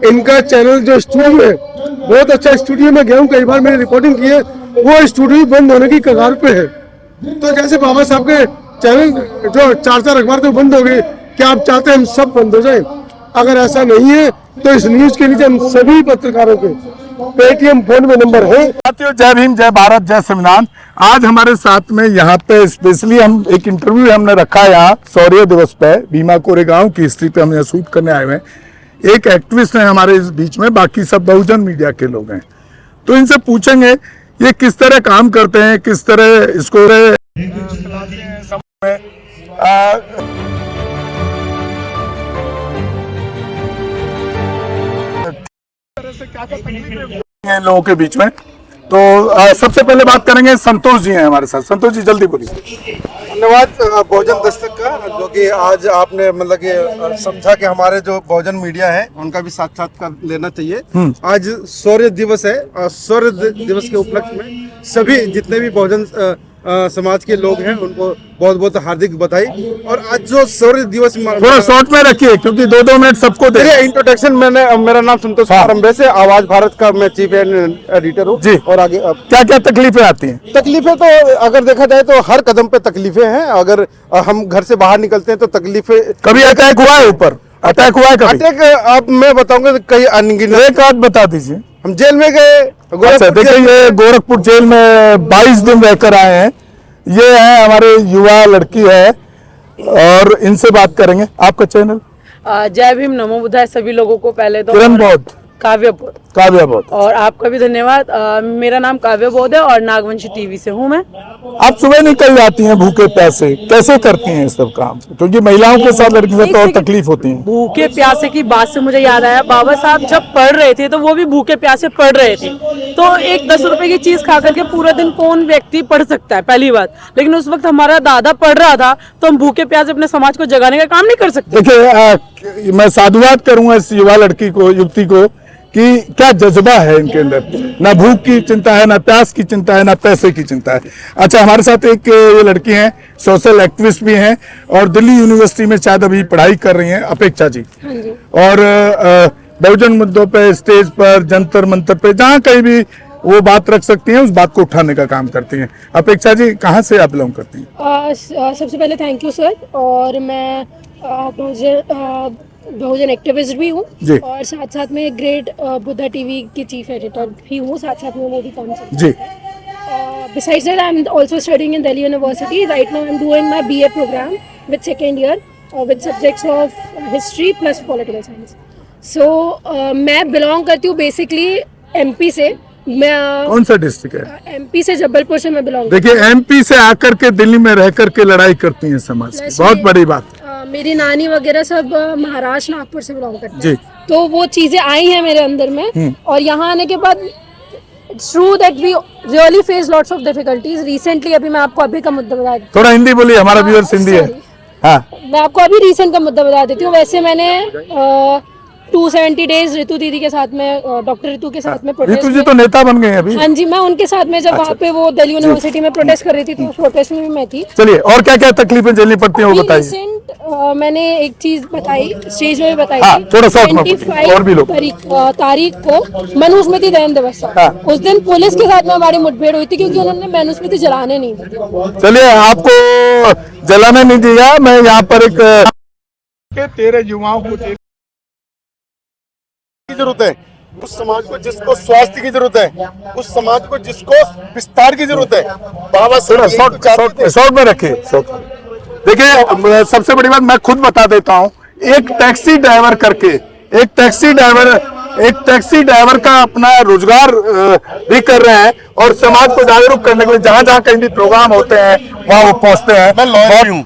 इनका चैनल जो स्टूडियो है बहुत अच्छा स्टूडियो में गया हूँ, कई बार मैंने रिपोर्टिंग की है, वो स्टूडियो बंद होने की कगार पे है। तो जैसे बाबा साहब के चैनल जो 4 अखबार तो बंद हो गए, क्या आप चाहते हैं हम सब बंद हो जाए? अगर ऐसा नहीं है तो इस न्यूज के नीचे हम सभी पत्रकारों के पेटीएम फोन में नंबर है। साथियों, जय भीम, जय भारत, जय संविधान। आज हमारे साथ में यहाँ पे स्पेशली हम एक इंटरव्यू हमने रखा है यहाँ शौर्य दिवस पे, भीमा कोरेगांव की हिस्ट्री पे हम यहाँ शूट करने आए हुए हैं। एक एक्टिविस्ट है हमारे इस बीच में, बाकी सब बहुजन मीडिया के लोग हैं। तो इनसे पूछेंगे ये किस तरह काम करते हैं, किस तरह इसको लोगों के बीच में। तो सबसे पहले बात करेंगे, संतोष जी हैं हमारे साथ। संतोष जी जल्दी बोलिए। धन्यवाद बहुजन दस्तक का, जो कि आज आपने मतलब कि समझा कि हमारे जो बहुजन मीडिया है उनका भी साक्षात्कार लेना चाहिए। आज शौर्य दिवस है और शौर्य दिवस के उपलक्ष्य में सभी जितने भी बहुजन समाज के लोग हैं उनको बहुत बहुत हार्दिक बधाई। और आज जो शौर्य दिवस थोड़ा शॉर्ट में रखिए क्योंकि 2-2 मिनट सबको दे। इंट्रोडक्शन मेरा नाम संतोष कुमार से, आवाज भारत का मैं चीफ एडिटर हूँ जी। और आगे क्या क्या तकलीफें आती हैं? तकलीफें तो अगर देखा जाए तो हर कदम पे तकलीफें हैं। अगर हम घर से बाहर निकलते हैं तो तकलीफें। कभी अटैक हुआ है? ऊपर अटैक हुआ है कभी? अटैक आप मैं बताऊंगा कई अनगिनत। एक बात बता दीजिए। हम जेल में गए, देखिए ये गोरखपुर जेल में 22 दिन रहकर आए हैं। ये है हमारे युवा लड़की है और इनसे बात करेंगे। आपका चैनल? जय भीम, नमो बुद्धाय सभी लोगों को। पहले तो किरण बौद्ध, काव्य बौद्ध, काव्य बौद्ध, और आपका भी धन्यवाद। मेरा नाम काव्य बौद्ध है और नागवंशी टीवी से हूँ मैं। आप सुबह निकल जाती हैं भूखे प्यासे, कैसे करती हैं ये सब काम? क्योंकि महिलाओं के साथ लड़की से तो और तकलीफ होती है। भूखे प्यासे की बात से मुझे याद आया, बाबा साहब जब पढ़ रहे थे तो वो भी भूखे प्यासे पढ़ रहे थे। तो एक 10 रुपए की चीज खा करके पूरा दिन कौन व्यक्ति पढ़ सकता है, पहली बात। लेकिन उस वक्त हमारा दादा पढ़ रहा था तो हम भूखे प्यासे अपने समाज को जगाने का काम नहीं कर सकते। देखिए मैं साधुवाद करूंगा इस युवा लड़की को, युवती को, कि क्या जज्बा है इनके अंदर। ना भूख की चिंता है, ना प्यास की चिंता है, ना पैसे की चिंता है। अच्छा, हमारे साथ एक ये लड़की हैं, सोशल एक्टिविस्ट भी हैं और दिल्ली यूनिवर्सिटी में शायद अभी पढ़ाई कर रही हैं, अपेक्षा जी। और बहुजन मुद्दों पे, स्टेज पर, जंतर मंतर पे, जहाँ कहीं भी वो बात रख सकती हैं उस बात को उठाने का काम करती हैं। अपेक्षा जी, कहाँ से आप बिलोंग करती हैं? सबसे पहले थैंक यू सर। और मैं बहुजन एक्टिविस्ट भी हूँ और साथ साथ में ग्रेट बुद्धा टीवी की चीफ एडिटर भी हूँ, साथ साथ में वो भी काम करती हूँ। Besides that, I'm also studying in Delhi University. Right now, I'm doing my BA program with second year with subjects of history plus political science. So मैं belong करती हूँ basically MP से। मैं कौन सा डिस्ट्रिक्ट है? MP से, जबलपुर से मैं बिलोंग। देखिए MP से आकर के दिल्ली में रह करके लड़ाई करती हैं समाज की, बहुत बड़ी बात। मेरी नानी वगैरह सब महाराष्ट्र, नागपुर से बिलोंग करते हैं, तो वो चीजें आई हैं मेरे अंदर में। और यहाँ आने के बाद it's true that we really face lots of difficulties recently. अभी मैं आपको अभी का मुद्दा बता देती हूँ। थोड़ा हिंदी बोलिए, हमारा व्यूअर्स हिंदी है। हाँ, मैं आपको अभी रिसेंट का मुद्दा बता देती हूँ। वैसे मैंने 270 डेज ऋतु दीदी के साथ में, डॉक्टर ऋतु के साथ में प्रोटेस्ट। ऋतु जी तो नेता बन गए अभी। हाँ जी, मैं उनके साथ में जब वहाँ पे वो दिल्ली यूनिवर्सिटी में प्रोटेस्ट कर रही थी तो उस प्रोटेस्ट में भी मैं थी। चलिए, और क्या क्या तकलीफें झेलनी पड़ती हैं वो बताइए। रिसेंट मैंने एक चीज बताई, स्टेज में भी बताई थी। थोड़ा 25 तारीख को मनुस्मृति दहन दिवस था। उस दिन पुलिस के साथ में हमारी मुठभेड़ हुई थी क्योंकि उन्होंने मनुस्मृति जलाने नहीं दी। चलिए, आपको जलाने नहीं दिया। मैं यहाँ पर एक तेरे युवाओं को जरूरत है, उस समाज को जिसको स्वास्थ्य की जरूरत है, उस समाज को जिसको विस्तार की जरूरत है। बाबा शॉर्ट में रखिए। देखिए, सबसे बड़ी बात मैं खुद बता देता हूँ। एक टैक्सी ड्राइवर करके, एक टैक्सी ड्राइवर का अपना रोजगार भी कर रहे हैं और समाज को जागरूक करने के लिए जहाँ जहाँ कहीं भी प्रोग्राम होते हैं वहाँ वो पहुँचते हैं। मैं लॉयर हूँ।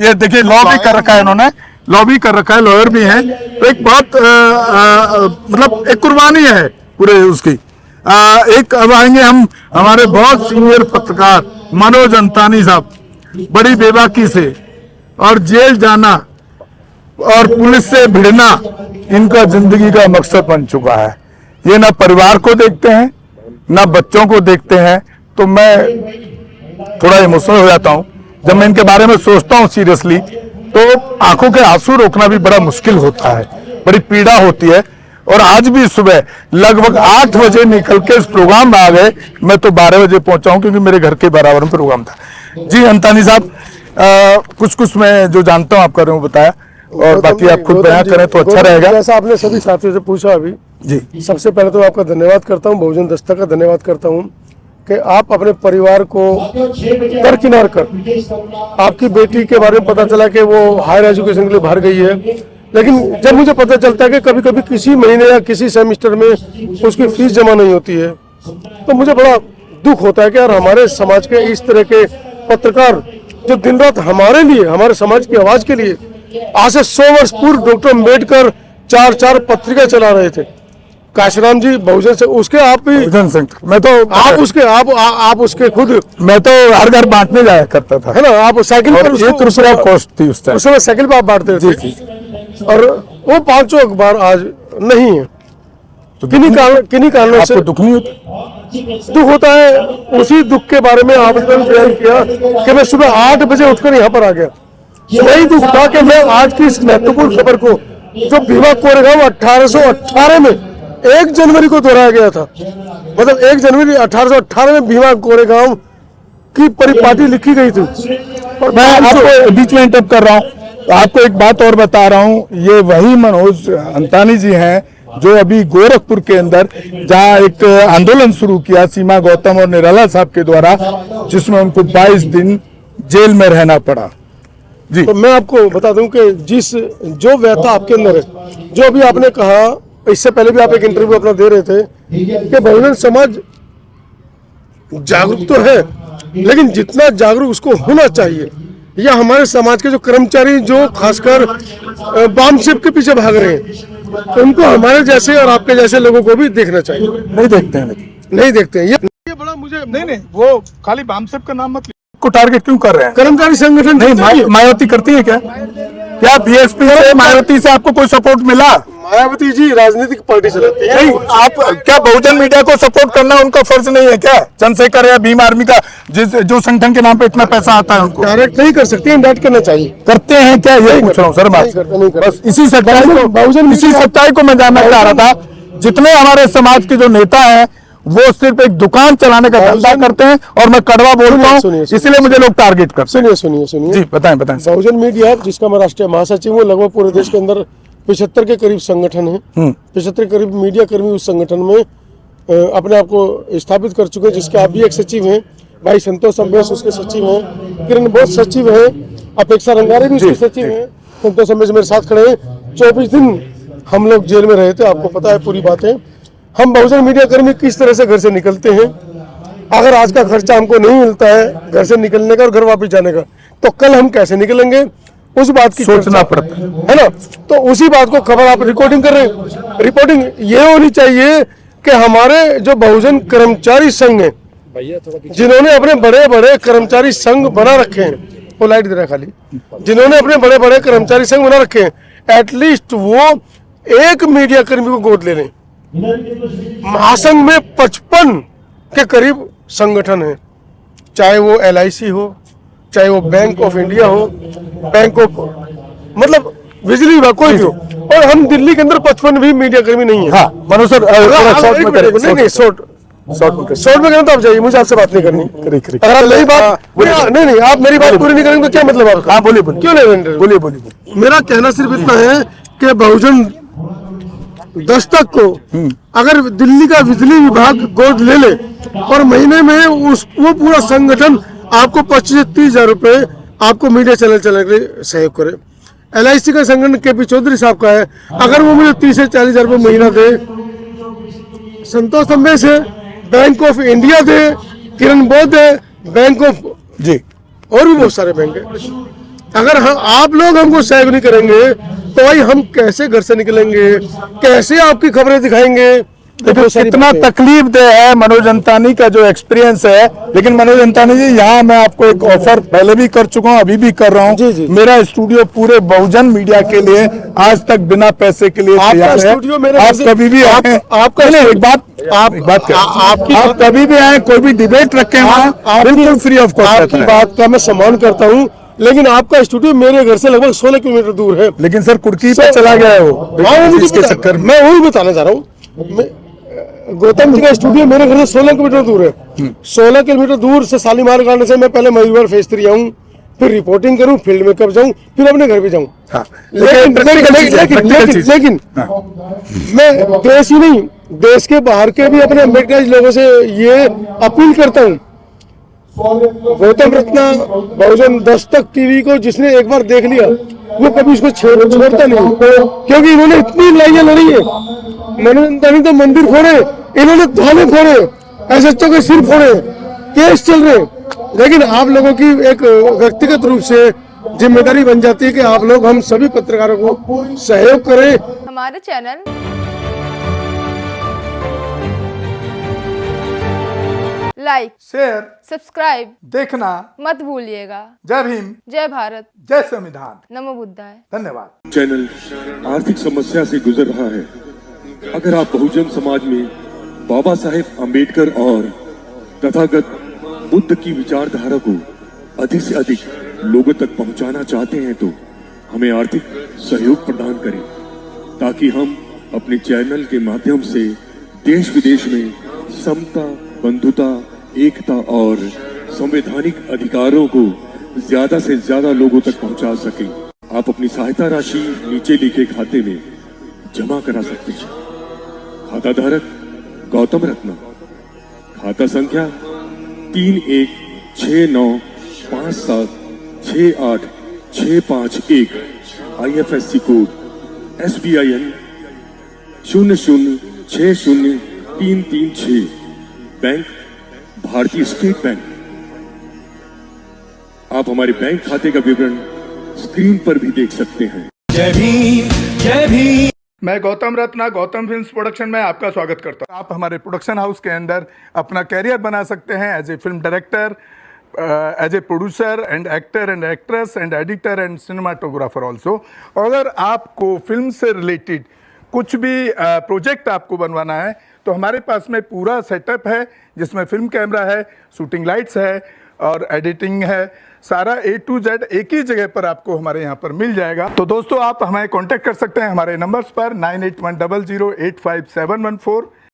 ये देखिए, लॉ भी कर रखा है इन्होंने, लॉबी कर रखा है, लॉयर भी हैं। तो एक बहुत मतलब एक कुर्बानी है पूरे उसकी। एक अब आएंगे हम, हमारे बहुत सीनियर पत्रकार मनोज अंतानी साहब। बड़ी बेबाकी से और जेल जाना और पुलिस से भिड़ना इनका जिंदगी का मकसद बन चुका है। ये ना परिवार को देखते हैं, ना बच्चों को देखते हैं। तो मैं थोड़ा इमोशनल हो जाता हूँ जब मैं इनके बारे में सोचता हूँ सीरियसली। तो आंखों के आंसू रोकना भी बड़ा मुश्किल होता है, बड़ी पीड़ा होती है। और आज भी सुबह लगभग 8 बजे निकल के इस प्रोग्राम में आ गए। मैं तो 12 बजे पहुंचा हूं क्योंकि मेरे घर के बराबर में प्रोग्राम था। जी अंतानी साहब, कुछ मैं जो जानता हूं आप कर रहे हो बताया, और बाकी आप खुद बयां करें तो अच्छा रहेगा। जैसा आपने सभी साथियों से पूछा अभी, जी सबसे पहले तो आपका धन्यवाद करता हूँ, बहुजन दस्तक का धन्यवाद करता हूँ कि आप अपने परिवार को दरकिनार कर, आपकी बेटी के बारे में पता चला कि वो हायर एजुकेशन के लिए बाहर गई है, लेकिन जब मुझे पता चलता है कि कभी कभी किसी महीने या किसी सेमेस्टर में उसकी फीस जमा नहीं होती है, तो मुझे बड़ा दुख होता है कि यार हमारे समाज के इस तरह के पत्रकार जो दिन रात हमारे लिए, हमारे समाज की आवाज के लिए, आज से 100 वर्ष पूर्व डॉक्टर अम्बेडकर 4 पत्रिका चला रहे थे। काशीराम जी बहुजन से, उसके आप भी बहुजन संघ, मैं तो आप उसके खुद, मैं तो हर घर बांटने जाया करता था, है ना, आप साइकिल पर, 1 रुपया कॉस्ट थी उस टाइम, उस समय साइकिल पर आप बांटते थे। और वो 500 अखबार आज नहीं है, तो किन्हीं कारणों से आपको दुख नहीं होता? दुख होता है। उसी दुख के बारे में आपने बयान किया कि मैं सुबह 8 बजे उठकर यहाँ पर आ गया। यही दुख था कि मैं आज की इस महत्वपूर्ण खबर को, जो भीमा कोरेगांव 1818 में 1 जनवरी को दोहराया गया था, मतलब 1 जनवरी 1818 में भीमा कोरेगांव की परिपाटी लिखी गई थी। और मैं आपको बीच में इंटरप्ट कर रहा हूँ, आपको एक बात और बता रहा हूँ, ये वही मनोज अंतानी जी हैं जो अभी गोरखपुर के अंदर जहाँ एक आंदोलन शुरू किया सीमा गौतम और निराला साहब के द्वारा, जिसमें उनको 22 दिन जेल में रहना पड़ा। जी, तो मैं आपको बता दूं कि जो व्यथा आपके अंदर है, जो अभी आपने कहा, इससे पहले भी आप एक इंटरव्यू अपना दे रहे थे कि बहुजन समाज जागरूक तो है, लेकिन जितना जागरूक उसको होना चाहिए, या हमारे समाज के जो कर्मचारी जो खासकर बामसेप के पीछे भाग रहे हैं, उनको हमारे जैसे और आपके जैसे लोगों को भी देखना चाहिए। नहीं देखते हैं, लेकिन नहीं देखते हैं। ये बड़ा मुझे नहीं, वो खाली बामसेप का नाम मत को टारगेट क्यों कर रहे हैं? कर्मचारी संगठन नहीं, मायावती करती है क्या बीएसपी से, मायावती से आपको कोई सपोर्ट मिला? मायावती जी राजनीतिक पार्टी चलाती है। नहीं, आप क्या बहुजन मीडिया को सपोर्ट करना उनका फर्ज नहीं है क्या? चंद्रशेखर या भीम आर्मी का जो संगठन के नाम पे इतना पैसा आता है उनको डायरेक्ट नहीं कर सकते, इनडायरेक्ट करना चाहिए। करते हैं क्या, ये पूछ रहा हूँ सर। बस इसी सच्चाई को मैं जानना चाह रहा था। जितने हमारे समाज के जो नेता हैं वो सिर्फ एक दुकान चलाने का धंधा करते हैं, और मैं कड़वा बोलता हूँ, इसलिए मुझे लोग टारगेट करते हैं। सुनिए जी बताएं। बहुजन मीडिया, जिसका मैं राष्ट्रीय महासचिव हूँ, लगभग पूरे देश के अंदर 75 के करीब संगठन है, 75 के करीब मीडिया कर्मी उस संगठन में अपने आप को स्थापित कर चुके हैं, जिसके आप भी एक सचिव हैं। भाई संतोष अम्बेश उसके सचिव हैं, किरण बोस सचिव हैं, अपेक्षा रंगारे भी उसके सचिव हैं, संतोष अम्बेश मेरे साथ खड़े हैं। 24 दिन हम लोग जेल में रहे थे, आपको पता है पूरी बातें। हम बहुजन मीडिया कर्मी किस तरह से घर से निकलते हैं, अगर आज का खर्चा हमको नहीं मिलता है घर से निकलने का और घर वापस जाने का, तो कल हम कैसे निकलेंगे, उस बात की सोचना पड़ता है ना। तो उसी बात को खबर आप रिकॉर्डिंग कर रहे हैं। रिपोर्टिंग ये होनी चाहिए कि हमारे जो बहुजन कर्मचारी संघ है, जिन्होंने अपने बड़े बड़े कर्मचारी संघ बना रखे हैं, वो लाइट दे रहा है खाली, जिन्होंने अपने बड़े बड़े कर्मचारी संघ बना रखे हैं, एटलीस्ट वो एक मीडिया कर्मी को गोद ले लें। महासंघ में 55 के करीब संगठन है, चाहे वो LIC हो, चाहे वो बैंक ऑफ इंडिया हो, बैंक ऑफ मतलब बिजली विभाग, कोई भी हो, और हम दिल्ली के अंदर 55 भी मीडिया कर्मी नहीं है। हाँ मनोज सर, शॉर्ट में करें तो आप जाइए, मुझे आपसे बात नहीं करनी। अगर आप मेरी बात नहीं, आप मेरी बात पूरी नहीं करेंगे तो क्या मतलब आपका? हाँ बोलिए, क्यों नहीं? बोलिए। मेरा कहना सिर्फ इतना है कि बहुजन दस्तक को अगर दिल्ली का बिजली विभाग गोद ले ले और महीने में वो पूरा संगठन आपको 25-30 हजार रुपए आपको मीडिया चैनल चलाने के लिए सहयोग करे। LIC का संगठन KP चौधरी साहब का है, अगर वो मुझे 30 से 40 हजार रुपये महीना दे, संतोष अम्बेश है, बैंक ऑफ इंडिया दे, किरण बोस दे, बैंक ऑफ जी, और भी बहुत सारे बैंक है। अगर आप लोग हमको सहयोग नहीं करेंगे तो भाई हम कैसे घर से निकलेंगे, कैसे आपकी खबरें दिखाएंगे? देखो कितना तकलीफ दे है मनोज अंतानी का जो एक्सपीरियंस है। लेकिन मनोज अंतानी जी, यहाँ मैं आपको एक ऑफर पहले भी कर चुका हूँ, अभी भी कर रहा हूँ। मेरा स्टूडियो पूरे बहुजन मीडिया के लिए आज तक बिना पैसे के लिए तैयार है। आप कभी भी आए, आपका एक बात आप कभी भी आए, कोई भी डिबेट रखें, बिल्कुल फ्री ऑफ कॉस्ट। आपकी बात का मैं सम्मान करता हूँ, लेकिन आपका स्टूडियो मेरे घर से लगभग 16 किलोमीटर दूर है। लेकिन सर कुर्की पे चला गया है वो हाँ, वो मुझे इसके पता है। चक्कर में। मैं वही बताना चाह रहा हूँ, गौतम जी का स्टूडियो मेरे घर से 16 किलोमीटर दूर है। 16 किलोमीटर दूर से शालीमार गार्डन से मैं पहले मयूर फेज 3 आऊँ, फिर रिपोर्टिंग करूँ, फील्ड में कब जाऊँ, फिर अपने घर पे जाऊँ। हाँ, लेकिन मैं देश ही नहीं, देश के बाहर के भी अपने अम्बेडकर लोगों से ये अपील करता हूँ, गौतम रत्ना बहुजन दस्तक टीवी को जिसने एक बार देख लिया वो कभी इसको छोड़ता नहीं, क्योंकि इन्होंने इतनी लड़ाइयां लड़ी है। मैंने तो मंदिर फोड़े, इन्होंने थाने फोड़े, एसएचओ के सिर फोड़े, केस चल रहे, लेकिन आप लोगों की एक व्यक्तिगत रूप से जिम्मेदारी बन जाती है कि आप लोग हम सभी पत्रकारों को सहयोग करें। हमारे चैनल लाइक, शेयर, सब्सक्राइब देखना मत भूलिएगा। जय भीम, जय भारत, जय संविधान, नमो बुद्धाय। धन्यवाद। चैनल आर्थिक समस्या से गुजर रहा है। अगर आप बहुजन समाज में बाबा साहेब अम्बेडकर और तथागत बुद्ध की विचारधारा को अधिक से अधिक लोगों तक पहुंचाना चाहते हैं तो हमें आर्थिक सहयोग प्रदान करें, ताकि हम अपने चैनल के माध्यम से देश विदेश में समता, बंधुता, एकता और संवैधानिक अधिकारों को ज्यादा से ज्यादा लोगों तक पहुंचा सकें। आप अपनी सहायता राशि नीचे लिखे खाते में जमा करा सकते हैं। खाता धारक गौतम रत्ना, खाता संख्या 3169576865 IFSC कोड SBIN 0060336, बैंक भारतीय स्टेट बैंक। आप हमारे बैंक खाते का विवरण स्क्रीन पर भी देख सकते हैं। जय भीम, जय भीम। मैं गौतम रत्ना गौतम फिल्म्स प्रोडक्शन में आपका स्वागत करता हूं। आप हमारे प्रोडक्शन हाउस के अंदर अपना कैरियर बना सकते हैं as a film director, as a producer and actor and actress and editor and cinematographer also. अगर आपको फिल्म से रिलेटेड कुछ भी प्रोजेक्ट आपको बनवाना है तो हमारे पास में पूरा सेटअप है, जिसमें फिल्म कैमरा है, शूटिंग लाइट्स है और एडिटिंग है। सारा A to Z एक ही जगह पर आपको हमारे यहाँ पर मिल जाएगा। तो दोस्तों आप हमें कांटेक्ट कर सकते हैं हमारे नंबर्स पर 9810085714